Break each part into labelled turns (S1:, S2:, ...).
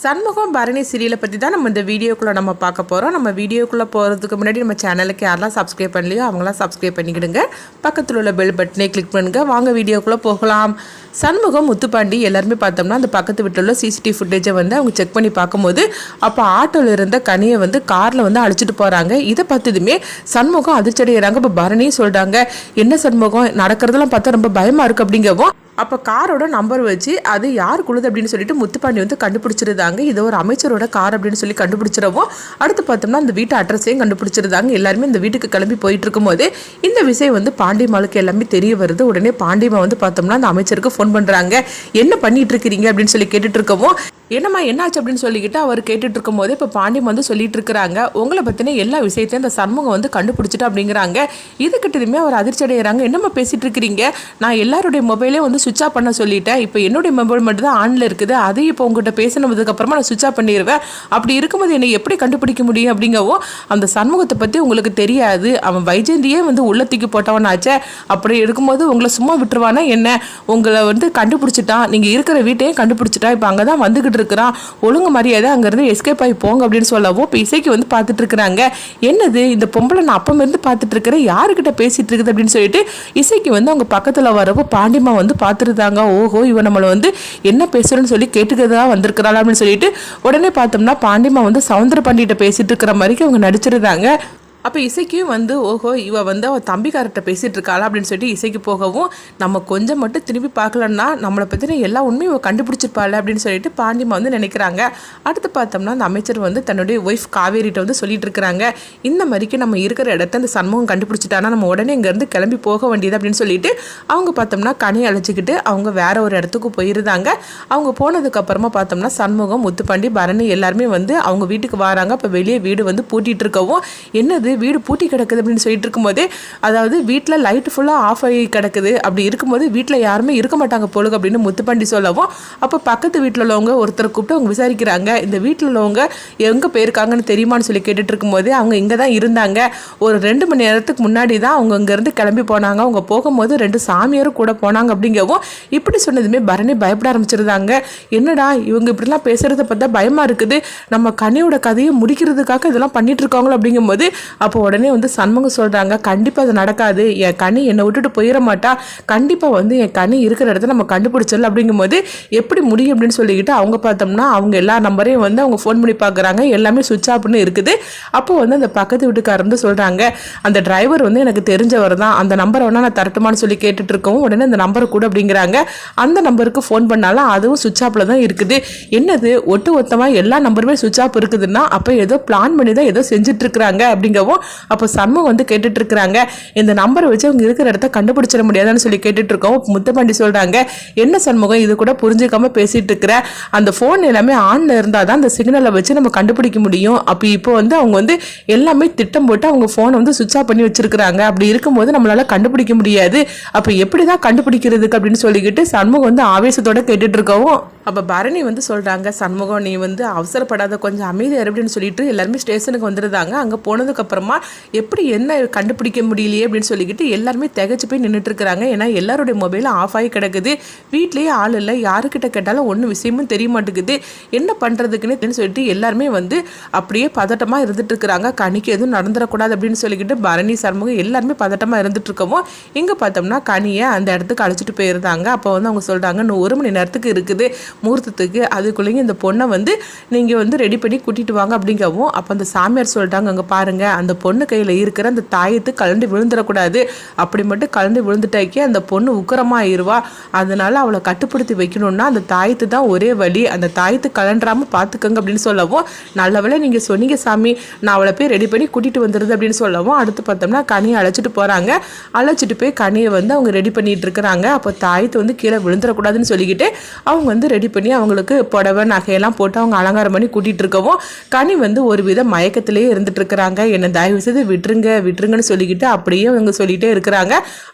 S1: சண்முகம் பரணி சீரியலை பற்றி தான் நம்ம இந்த வீடியோக்குள்ளே நம்ம பார்க்க போகிறோம். நம்ம வீடியோக்குள்ளே போகிறதுக்கு முன்னாடி நம்ம சேனலுக்கு யாரெல்லாம் சப்ஸ்கிரைப் பண்ணலையோ அவங்களாம் சப்ஸ்கிரைப் பண்ணிக்கிடுங்க. பக்கத்தில் உள்ள பெல் பட்டனை கிளிக் பண்ணுங்க. வாங்க வீடியோக்குள்ளே போகலாம். சண்முகம் முத்துப்பாண்டி எல்லாருமே பார்த்தோம்னா அந்த பக்கத்து வீட்டில் உள்ள சிசிடிவி ஃபுட்டேஜை அவங்க செக் பண்ணி பார்க்கும்போது அப்போ ஆட்டோவில் இருந்த கனியை காரில் அழைச்சிட்டு போகிறாங்க. இதை பார்த்ததுமே சண்முகம் அதிர்ச்சி அடைகிறாங்க. இப்போ பரணியும் சொல்கிறாங்க, என்ன சண்முகம் நடக்கிறதெல்லாம் பார்த்தா ரொம்ப பயமாக இருக்குது அப்படிங்கவும் அப்போ காரோட நம்பர் வச்சு அது யாருக்குள்ளது அப்படின்னு சொல்லிட்டு முத்துப்பாண்டி கண்டுபிடிச்சிருந்தாங்க. இது ஒரு அமைச்சரோட கார் அப்படின்னு சொல்லி கண்டுபிடிச்சிடவும் அடுத்து பார்த்தோம்னா அந்த வீட்டு அட்ரஸையும் கண்டுபிடிச்சிருந்தாங்க. எல்லாருமே இந்த வீட்டுக்கு கிளம்பி போயிட்டு இருக்கும்போது இந்த விஷயம் பாண்டிமாளுக்கு எல்லாமே தெரிய வருது. உடனே பாண்டிமா பார்த்தோம்னா அந்த அமைச்சருக்கு ஃபோன் பண்ணுறாங்க. என்ன பண்ணிட்டு இருக்கிறீங்க அப்படின்னு சொல்லி கேட்டுட்டு இருக்கவும் என்னம்மா என்னாச்சு அப்படின்னு சொல்லிக்கிட்டு அவர் கேட்டுட்டு இருக்கும் போது இப்போ பாண்டியம் சொல்லிட்டு இருக்கிறாங்க, உங்களை பற்றின எல்லா விஷயத்தையும் இந்த சண்முகம் கண்டுபிடிச்சிட்டு அப்படிங்கிறாங்க. இதுக்கிட்டதுமே அவர் அதிர்ச்சி அடைகிறாங்க. என்னம்மா பேசிட்டு இருக்கிறீங்க, நான் எல்லாருடைய மொபைலே சுவிட்ச் ஆஃப் பண்ண சொல்லிட்டேன், இப்போ என்னுடைய மொபைல் மட்டும் தான் ஆனில் இருக்குது, அதையும் இப்போ உங்கள்கிட்ட பேசினதுக்கப்புறமா நான் சுவிட்ச் ஆஃப் பண்ணிடுவேன், அப்படி இருக்கும்போது என்னை எப்படி கண்டுபிடிக்க முடியும் அப்படிங்கவும் அந்த சண்முகத்தை பற்றி உங்களுக்கு தெரியாது, அவன் வைஜெயந்தியே உள்ளத்துக்கு போட்டவனாச்சே, அப்படி இருக்கும்போது உங்களை சும்மா விட்டுருவானா என்ன, உங்களை கண்டுபிடிச்சிட்டான், நீங்கள் இருக்கிற வீட்டையும் கண்டுபிடிச்சிட்டா, இப்போ அங்கே தான் வந்துக்கிட்டு இருக்கிறான், ஒழுங்கு மரியாதை அங்கேருந்து எஸ்கேப் ஆகி போங்க அப்படின்னு சொல்லவும் இப்போ இசைக்கு பார்த்துட்டு இருக்கிறாங்க. என்னது இந்த பொம்பளை நான் அப்பம் இருந்து பார்த்துட்டு இருக்கிறேன், யாருக்கிட்ட பேசிட்டு இருக்குது அப்படின்னு சொல்லிட்டு இசைக்கு அவங்க பக்கத்தில் வரப்போ பாண்டிமா பார்த்துருந்தாங்க. ஓஹோ இவன் நம்மளை என்ன பேசுறேன்னு சொல்லி கேட்டுக்கிறதா வந்திருக்கிறாள் அப்படின்னு சொல்லிட்டு உடனே பார்த்தோம்னா பாண்டிமா சவுந்தர பாண்டிகிட்ட பேசிட்டு இருக்கிற மாதிரி அவங்க நடிச்சிருந்தாங்க. அப்போ இசைக்கும் ஓஹோ இவ அவள் தம்பிக்கார்ட்ட பேசிகிட்டு இருக்காளா அப்படின்னு சொல்லிட்டு இசைக்கு போகவும் நம்ம கொஞ்சம் மட்டும் திரும்பி பார்க்கலன்னா நம்மளை பற்றின எல்லா உண்மையும் இவள் கண்டுபிடிச்சிருப்பாள் அப்படின்னு சொல்லிட்டு பாண்டிமா நினைக்கிறாங்க. அடுத்து பார்த்தோம்னா அந்த அமைச்சர் தன்னுடைய ஒய்ஃப் காவேரிட்ட சொல்லிட்டு இருக்கிறாங்க, இந்த மாதிரிக்கு நம்ம இருக்கிற இடத்த அந்த சண்முகம் கண்டுபிடிச்சிட்டானா நம்ம உடனே இங்கேருந்து கிளம்பி போக வேண்டியது அப்படின்னு சொல்லிட்டு அவங்க பார்த்தோம்னா கனியை அழைச்சிக்கிட்டு அவங்க வேற ஒரு இடத்துக்கு போயிருந்தாங்க. அவங்க போனதுக்கப்புறமா பார்த்தோம்னா சண்முகம் முத்துப்பாண்டி பரணி எல்லாருமே அவங்க வீட்டுக்கு வராங்க. அப்போ வெளியே வீடு பூட்டிகிட்டு இருக்கவும் என்னது வீடு பூட்டி கிடக்குது அப்படின்னு சொல்லிட்டு இருக்கும்போது, அதாவது வீட்டில் லைட் ஃபுல்லாக ஆஃப் ஆகி கிடக்குது, அப்படி இருக்கும்போது வீட்டில் யாருமே இருக்க மாட்டாங்க போலுங்க அப்படின்னு முத்துப்பாண்டி சொல்லவும் அப்போ பக்கத்து வீட்டில் உள்ளவங்க ஒருத்தரை கூப்பிட்டு அவங்க விசாரிக்கிறாங்க, இந்த வீட்டில் உள்ளவங்க எங்கே போயிருக்காங்கன்னு தெரியுமான்னு சொல்லி கேட்டுட்டு இருக்கும்போது அவங்க இங்கே தான் இருந்தாங்க, ஒரு 2 மணி நேரத்துக்கு முன்னாடி தான் அவங்க இங்கேருந்து கிளம்பி போனாங்க, அவங்க போகும்போது 2 சாமியாரும் கூட போனாங்க அப்படிங்கவும் இப்படி சொன்னதுமே பரணி பயப்பட ஆரம்பிச்சிருந்தாங்க. என்னடா இவங்க இப்படிலாம் பேசுகிறத பார்த்தா பயமாக இருக்குது, நம்ம கனியோட கதையை முடிக்கிறதுக்காக இதெல்லாம் பண்ணிட்டு இருக்காங்களோ அப்படிங்கும்போது அப்போ உடனே சண்முகம் சொல்கிறாங்க, கண்டிப்பாக அது நடக்காது, என் கனி என்னை விட்டுட்டு போயிட மாட்டா, கண்டிப்பாக என் கனி இருக்கிற இடத்த நம்ம கண்டுபிடிச்சிடல அப்படிங்கும்போது எப்படி முடியும் அப்படின்னு சொல்லிக்கிட்டு அவங்க பார்த்தோம்னா அவங்க எல்லா நம்பரையும் அவங்க ஃபோன் பண்ணி பார்க்குறாங்க, எல்லாமே சுவிட்ச் ஆஃப்னு இருக்குது. அப்போ அந்த பக்கத்து வீட்டுக்காரர் சொல்கிறாங்க, அந்த டிரைவர் எனக்கு தெரிஞ்சவர் தான், அந்த நம்பரை நான் தரட்டுமான்னு சொல்லி கேட்டுட்டு இருக்கவும் உடனே அந்த நம்பரை கூட அப்படிங்கிறாங்க. அந்த நம்பருக்கு ஃபோன் பண்ணாலும் அதுவும் சுவிட்ச் ஆஃபில் தான் இருக்குது. என்னது ஒட்டு மொத்தமாக எல்லா நம்பருமே சுவிட்ச் ஆஃப் இருக்குதுன்னா அப்போ ஏதோ பிளான் பண்ணி தான் ஏதோ செஞ்சுட்டு இருக்கிறாங்க அப்படிங்கவும் அப்போ சண்முகம் கேட்டுட்டு இருக்கிறாங்க, இந்த நம்பரை வச்சு அவங்க இருக்கிற இடத்த கண்டுபிடிச்சிட முடியாதுன்னு சொல்லி கேட்டுட்டு இருக்கோம். முத்துப்பாண்டி சொல்றாங்க, என்ன சண்முகம் இது கூட புரிஞ்சுக்காம பேசிட்டு இருக்கிற, அந்த போன் எல்லாமே ஆன்ல இருந்தால் தான் அந்த சிக்னலை வச்சு நம்ம கண்டுபிடிக்க முடியும், அப்போ இப்போ அவங்க எல்லாமே திட்டம் போட்டு அவங்க போனை சுவிட்ச் ஆஃப் பண்ணி வச்சிருக்கிறாங்க, அப்படி இருக்கும்போது நம்மளால கண்டுபிடிக்க முடியாது, அப்போ எப்படிதான் கண்டுபிடிக்கிறதுக்கு அப்படின்னு சொல்லிக்கிட்டு சண்முகம் ஆவேசத்தோட கேட்டுட்டு இருக்கவும் அப்போ பரணி சொல்றாங்க, சண்முகம் நீ அவசரப்படாத, கொஞ்சம் அமைதியாக அப்படின்னு சொல்லிட்டு எல்லாருமே ஸ்டேஷனுக்கு வந்துருந்தாங்க. அங்கே போனதுக்கப்புறமா எப்படி என்ன கண்டுபிடிக்க முடியலையே அப்படின்னு சொல்லிக்கிட்டு எல்லாருமே திகச்சு போய் நின்றுட்டு இருக்கிறாங்க. ஏன்னா எல்லாருடைய மொபைலும் ஆஃப் ஆகி கிடக்குது, வீட்லேயே ஆள் இல்லை, யாருக்கிட்ட கேட்டாலும் ஒன்றும் விஷயமும் தெரிய மாட்டேங்குது, என்ன பண்ணுறதுக்குன்னு சொல்லிட்டு எல்லாருமே அப்படியே பதட்டமாக இருந்துட்டு இருக்கிறாங்க. கனிக்கு எதுவும் நடந்துடக்கூடாது அப்படின்னு சொல்லிக்கிட்டு பரணி சண்முகம் எல்லாருமே பதட்டமாக இருந்துட்டு இருக்கவும் இங்கே பார்த்தோம்னா கனியை அந்த இடத்துக்கு அழைச்சிட்டு போயிருந்தாங்க. அப்போ அவங்க சொல்கிறாங்க, இன்னும் 1 மணி நேரத்துக்கு இருக்குது முகூர்த்தத்துக்கு, அதுக்குள்ளேயும் இந்த பொண்ணை நீங்கள் ரெடி பண்ணி கூட்டிகிட்டு வாங்க அப்படிங்கவும் அப்போ அந்த சாமியார் சொல்லிட்டாங்க, அங்கே பாருங்க அந்த பொண்ணு கையில் இருக்கிற அந்த தாயத்து கலண்டு விழுந்துடக்கூடாது, அப்படி மட்டும் கலண்டு விழுந்துட்டாக்கி அந்த பொண்ணு உக்கரமாயிருவா, அதனால அவளை கட்டுப்படுத்தி வைக்கணும்னா அந்த தாயத்து தான் ஒரே வழி, அந்த தாயத்து கலண்டாமல் பார்த்துக்கோங்க அப்படின்னு சொல்லவும் நல்லவேளை நீங்கள் சொன்னீங்க சாமி, நான் அவளை போய் ரெடி பண்ணி கூட்டிகிட்டு வந்துடுது அப்படின்னு சொல்லவும் அடுத்து பார்த்தோம்னா கனியை அழைச்சிட்டு போகிறாங்க. அழைச்சிட்டு போய் கனியை அவங்க ரெடி பண்ணிட்டு இருக்கிறாங்க. அப்போ தாயத்து கீழே விழுந்துடக்கூடாதுன்னு சொல்லிக்கிட்டு அவங்க ரெடி பண்ணி அவங்களுக்கு புடவை நகையெல்லாம் போட்டு அவங்க அலங்காரம் பண்ணி கூட்டிகிட்டு இருக்கவும் கனி ஒரு வித மயக்கத்திலேயே இருந்துட்டு இருக்கிறாங்க. என்னை தயவு செய்து விட்டுருங்கன்னு சொல்லிக்கிட்டு அப்படியே அவங்க சொல்லிகிட்டே இருக்கிறாங்க.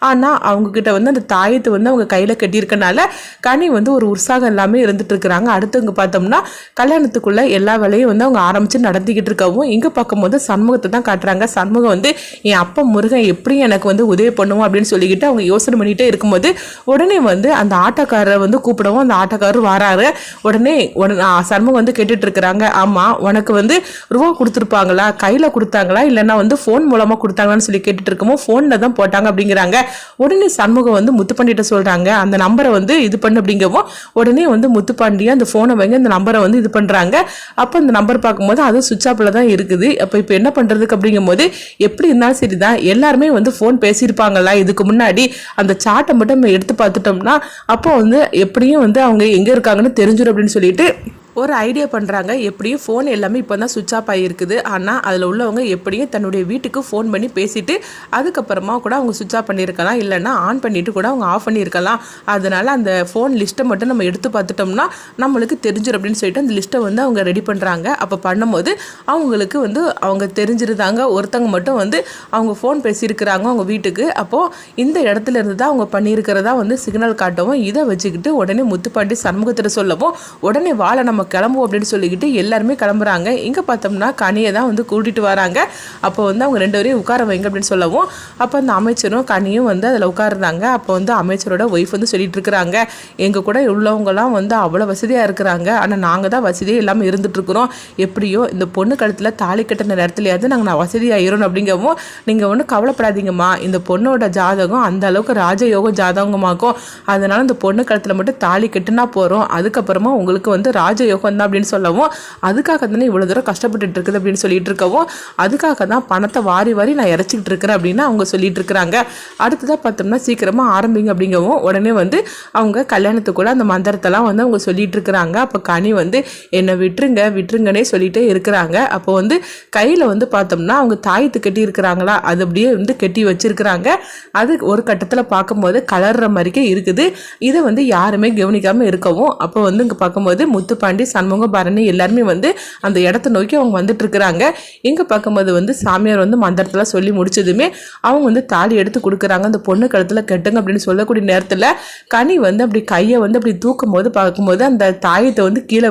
S1: ஆனால் அவங்கக்கிட்ட அந்த தாயத்தை அவங்க கையில் கட்டியிருக்கனால கனி ஒரு உற்சாகம் எல்லாமே இருந்துட்டு இருக்கிறாங்க. அடுத்தவங்க பார்த்தோம்னா கல்யாணத்துக்குள்ள எல்லா வேலையும் அவங்க ஆரம்பித்து நடத்திக்கிட்டு இருக்கவும் இங்கே பார்க்கும்போது சண்முகத்தை தான் காட்டுறாங்க. சண்முகம் என் அப்பா முருகன் எப்படி எனக்கு உதவி பண்ணுவோம் அப்படின்னு சொல்லிக்கிட்டு அவங்க யோசனை பண்ணிகிட்டே இருக்கும்போது உடனே அந்த ஆட்டோக்காரரை கூப்பிடவும் அந்த ஆட்டோக்காரர் வராரு. உடனே சண்முகம் வந்து கேட்டுட்டு இருக்கிறாங்க, ஆமா உனக்கு வந்து ரூபா கொடுத்துருப்பாங்களா, கையில கொடுத்தாங்களா இல்லைன்னா வந்து ஃபோன் மூலமா கொடுத்தாங்களான்னு சொல்லி கேட்டுட்டு இருக்கமோ ஃபோன்ல தான் போட்டாங்க அப்படிங்கிறாங்க. உடனே சண்முகம் வந்து முத்துப்பாண்டிட்ட சொல்றாங்க, அந்த நம்பரை வந்து இது பண்ணு அப்படிங்கவும் உடனே வந்து முத்துப்பாண்டி அந்த போனை வாங்கி அந்த நம்பரை வந்து இது பண்றாங்க. அப்ப அந்த நம்பர் பார்க்கும்போது அது சுவிட்ச் ஆஃப்ல தான் இருக்குது. அப்ப இப்ப என்ன பண்றதுக்கு அப்படிங்கும் போது எப்படி இருந்தாலும் சரிதான், எல்லாருமே வந்து போன் பேசியிருப்பாங்களா இதுக்கு முன்னாடி, அந்த சாட்டை மட்டும் நம்ம எடுத்து பார்த்துட்டோம்னா அப்போ வந்து எப்படியும் வந்து அவங்க எங்க இருக்காங்கன்னு தெரிஞ்சிடும் அப்படின்னு சொல்லிட்டு ஒரு ஐடியா பண்ணுறாங்க. எப்படியும் ஃபோன் எல்லாமே இப்போ தான் சுவிட்ச் ஆஃப் ஆகியிருக்குது. ஆனால் அதில் உள்ளவங்க எப்படியும் தன்னுடைய வீட்டுக்கு ஃபோன் பண்ணி பேசிட்டு அதுக்கப்புறமா கூட அவங்க சுவிட்ச் ஆஃப் பண்ணியிருக்கலாம், இல்லைன்னா ஆன் பண்ணிட்டு கூட அவங்க ஆஃப் பண்ணியிருக்கலாம். அதனால் அந்த ஃபோன் லிஸ்ட்டை மட்டும் நம்ம எடுத்து பார்த்துட்டோம்னா நம்மளுக்கு தெரிஞ்சிடும் அப்படின்னு சொல்லிட்டு அந்த லிஸ்ட்டை வந்து அவங்க ரெடி பண்ணுறாங்க. அப்போ பண்ணும்போது அவங்களுக்கு வந்து அவங்க தெரிஞ்சிருந்தாங்க, ஒருத்தவங்க மட்டும் வந்து அவங்க ஃபோன் பேசியிருக்கிறாங்க அவங்க வீட்டுக்கு. அப்போது இந்த இடத்துல இருந்து தான் அவங்க பண்ணியிருக்கிறதா வந்து சிக்னல் காட்டவும், இதை வச்சுக்கிட்டு உடனே முத்துப்பாண்டி சண்முகத்தில் சொல்லவும் உடனே வாழை நம்ம கிளம்புவோம் அப்படின்னு சொல்லிக்கிட்டு எல்லாருமே கிளம்புறாங்க. இங்கே பார்த்தோம்னா கனியை தான் வந்து கூட்டிகிட்டு வராங்க. அப்போ வந்து அவங்க 2 பேரையும் உட்கார வைங்க அப்படின்னு சொல்லவும் அப்போ அந்த அமைச்சரும் கனியும் வந்து அதில் உட்காருறாங்க. அப்போ வந்து அமைச்சரோட ஒய்ஃப் வந்து சொல்லிட்டு இருக்கிறாங்க, எங்கள் கூட உள்ளவங்கலாம் வந்து அவ்வளோ வசதியாக இருக்கிறாங்க, ஆனால் நாங்கள் தான் வசதியே இல்லாமல் இருந்துகிட்ருக்குறோம். எப்படியோ இந்த பொண்ணு கழுத்தில் தாலி கட்டின நேரத்துலையாவது நாங்கள் வசதியாகிரும் அப்படிங்கவும், நீங்கள் ஒன்றும் கவலைப்படாதீங்கம்மா, இந்த பொண்ணோட ஜாதகம் அந்த அளவுக்கு ராஜயோகம் ஜாதகமாக்கும், அதனால் இந்த பொண்ணு கழுத்தில் மட்டும் தாலி கட்டுனா போகிறோம், அதுக்கப்புறமா உங்களுக்கு வந்து ராஜயோகம் தான் அப்படின்னு சொல்லவும், அதுக்காக தானே இவ்வளோ தூரம் கஷ்டப்பட்டு இருக்குது அப்படின்னு சொல்லிட்டு இருக்கவும், அதுக்காக தான் பணத்தை வாரி வாரி நான் இறச்சிக்கிட்டு இருக்கிறேன் அப்படின்னு அவங்க சொல்லிட்டு இருக்கிறாங்க. அடுத்ததாக பார்த்தோம்னா சீக்கிரமாக ஆரம்பிங்க அப்படிங்கவும் உடனே வந்து அவங்க கல்யாணத்துக்குள்ள அந்த மந்திரத்தெல்லாம் வந்து அவங்க சொல்லிட்டு இருக்கிறாங்க. அப்போ கனி வந்து என்னை விட்டுருங்கன்னே சொல்லிட்டே இருக்கிறாங்க. அப்போ வந்து கையில் வந்து பார்த்தோம்னா அவங்க தாயத்து கட்டி இருக்கிறாங்களா, அது அப்படியே வந்து கட்டி வச்சிருக்கிறாங்க. அது ஒரு கட்டத்தில் பார்க்கும்போது கலர்ற மாதிரிக்கே இருக்குது. இதை வந்து யாருமே கவனிக்காமல் இருக்கவும் அப்போ வந்து இங்கே பார்க்கும்போது முத்துப்பாண்டி சண்முகம் பரணி எல்லாருமே வந்து அந்த இடத்த நோக்கி அவங்க வந்துட்டு இருக்கிறாங்க. எங்க பார்க்கும்போது வந்து சாமியார் வந்து மந்திரத்துல சொல்லி முடிச்சதுமே அவங்க வந்து தாலி எடுத்து கொடுக்குறாங்க, அந்த பொண்ணு கழுத்துல கட்டுங்க அப்படின்னு சொல்லக்கூடிய நேரத்துல கனி வந்து அப்படி கையை வந்து அப்படி தூக்கும் போது பார்க்கும்போது அந்த தாயத்தை வந்து கீழே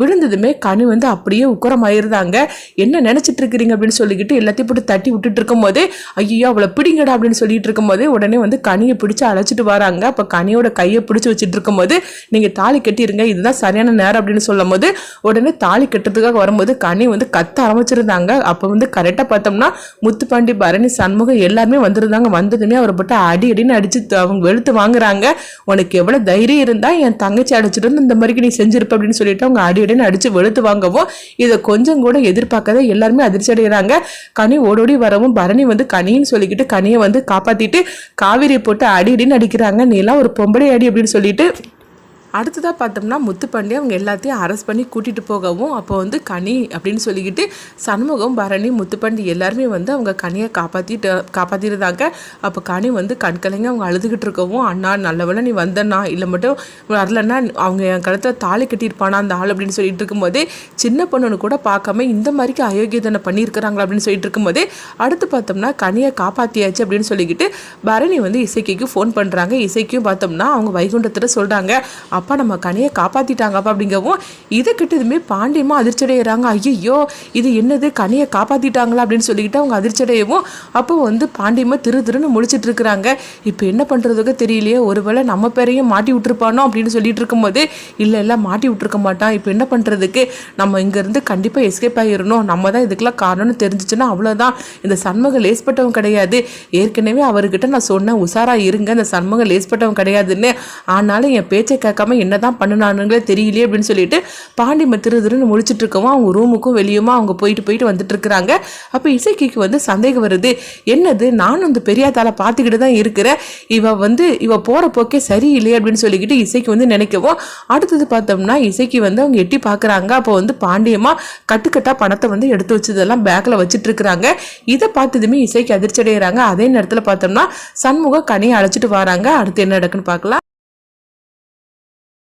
S1: விழுந்ததுமே கனி வந்து அப்படியே உக்கரமாயிருந்தாங்க. என்ன நினைச்சிட்டு இருக்கிறீங்க அப்படின்னு சொல்லிக்கிட்டு எல்லாத்தையும் போட்டு தட்டி விட்டுட்டு இருக்கும் போதே, ஐயோ அவளை பிடிங்கடா அப்படின்னு சொல்லிட்டு இருக்கும் போதே உடனே வந்து கனியை பிடிச்சு அழைச்சிட்டு வராங்க. அப்ப கனியோட கையை பிடிச்சு வச்சுட்டு இருக்கும் போது, நீங்க தாலி கட்டிருங்க, இதுதான் சரியான நேரம் அப்படின்னு சொல்லும் போது உடனே தாலி கட்டுறதுக்காக வரும்போது கனி வந்து கத்த ஆரம்பிச்சிருந்தாங்க. அப்போ வந்து கரெக்டாக பார்த்தோம்னா முத்துப்பாண்டி பரணி சண்முகம் எல்லாருமே வந்திருந்தாங்க. வந்ததுமே அவரை போட்டு அடின்னு அடிச்சு அவங்க வெளுத்து வாங்குறாங்க. உனக்கு எவ்வளவு தைரியம் இருந்தா என் தங்கச்சி அடிச்சுட்டு வந்து இந்த மாதிரி நீ செஞ்சிருப்ப அப்படின்னு சொல்லிட்டு அவங்க அடின்னு அடிச்சு வெளுத்து வாங்கவும் இதை கொஞ்சம் கூட எதிர்பார்க்காத எல்லாருமே அதிர்ச்சி அடைகிறாங்க. கனி ஓடோடி வரவும் பரணி வந்து கனின்னு சொல்லிக்கிட்டு கனியை வந்து காப்பாத்திட்டு காவிரியை போட்டு அடின்னு அடிக்கிறாங்க. நீ எல்லாம் ஒரு பொம்பளை அடி அப்படின்னு சொல்லிட்டு அடுத்ததாக பார்த்தோம்னா முத்துப்பாண்டி அவங்க எல்லாத்தையும் அரெஸ்ட் பண்ணி கூட்டிகிட்டு போகவும் அப்போ வந்து கனி அப்படின்னு சொல்லிக்கிட்டு சண்முகம் பரணி முத்துப்பாண்டி எல்லாருமே வந்து அவங்க கனியை காப்பாற்றிருந்தாங்க. அப்போ கனி வந்து கண்கலைங்க அவங்க அழுதுகிட்டு இருக்கவும், அண்ணா நல்லவேளை நீ வந்தண்ணா, இல்லை மட்டும் வரலன்னா அவங்க என் கழுத்தில் தாலி கட்டியிருப்பானா அந்த ஆள் அப்படின்னு சொல்லிட்டு இருக்கும்போதே சின்ன பொண்ணுன்னு கூட பார்க்காம இந்த மாதிரிக்கு அயோக்கியதனை பண்ணியிருக்கிறாங்களா அப்படின்னு சொல்லிட்டு இருக்கும்போதே அடுத்து பார்த்தோம்னா கனியை காப்பாற்றியாச்சு அப்படின்னு சொல்லிக்கிட்டு பரணி வந்து இசைக்கு ஃபோன் பண்ணுறாங்க. இசைக்கும் பார்த்தோம்னா அவங்க வைகுண்டத்தில் சொல்கிறாங்க, அப்பா நம்ம கனியை காப்பாற்றிட்டாங்கப்பா அப்படிங்கவும் இதை கிட்டதுமே பாண்டியமாக அதிர்ச்சி அடைகிறாங்க. ஐயோ இது என்னது கனியை காப்பாற்றிட்டாங்களா அப்படின்னு சொல்லிக்கிட்டு அவங்க அதிர்ச்சி அடையவும் அப்போ வந்து பாண்டியமாக திருன்னு முழிச்சிட்டு இருக்கிறாங்க. இப்போ என்ன பண்ணுறதுக்கு தெரியலையே, ஒருவேளை நம்ம பேரையும் மாட்டி விட்டுருப்பானோ அப்படின்னு சொல்லிட்டு இருக்கும்போது இல்லை மாட்டி விட்டுருக்க மாட்டான், இப்போ என்ன பண்ணுறதுக்கு, நம்ம இங்கேருந்து கண்டிப்பாக எஸ்கேப் ஆகிடணும், நம்ம தான் இதுக்கெல்லாம் காரணம்னு தெரிஞ்சிச்சுன்னா அவ்வளோதான், இந்த சண்முகம் லேஸ்பட்டவன் கிடையாது, ஏற்கனவே அவர்கிட்ட நான் சொன்னேன் உஷாரா இருங்க, இந்த சண்முகம் லேஸ்பட்டவன் கிடையாதுன்னு, ஆனாலும் என் பேச்சை கேட்காம என்னதான் பண்ணுனானுங்களே தெரியலையே அப்படின்னு சொல்லிட்டு பாண்டியம்மா திருன்னு முடிச்சிட்டு இருக்கவும் அவங்க ரூமுக்கும் வெளியுமா அவங்க போயிட்டு வந்துட்டு இருக்கிறாங்க. அப்போ இசைக்கு வந்து சந்தேகம் வருது, என்னது நானும் இந்த பெரியாத்தால பார்த்துக்கிட்டு தான் இருக்கிறேன், இவ போற போக்கே சரியில்லையே அப்படின்னு சொல்லிக்கிட்டு இசைக்கு வந்து நினைக்கவும் அடுத்தது பார்த்தோம்னா இசைக்கு வந்து அவங்க எட்டி பார்க்குறாங்க. அப்போ வந்து பாண்டியம்மா கட்டுக்கட்டா பணத்தை வந்து எடுத்து வச்சதெல்லாம் பேக்கில் வச்சுட்டு இருக்கிறாங்க. இதை பார்த்ததுமே இசைக்கு அதிர்ச்சி அடைகிறாங்க. அதே நேரத்தில் பார்த்தோம்னா சண்முகம் கனியை அழைச்சிட்டு வராங்க. அடுத்து என்ன நடக்குன்னு பார்க்கலாம்.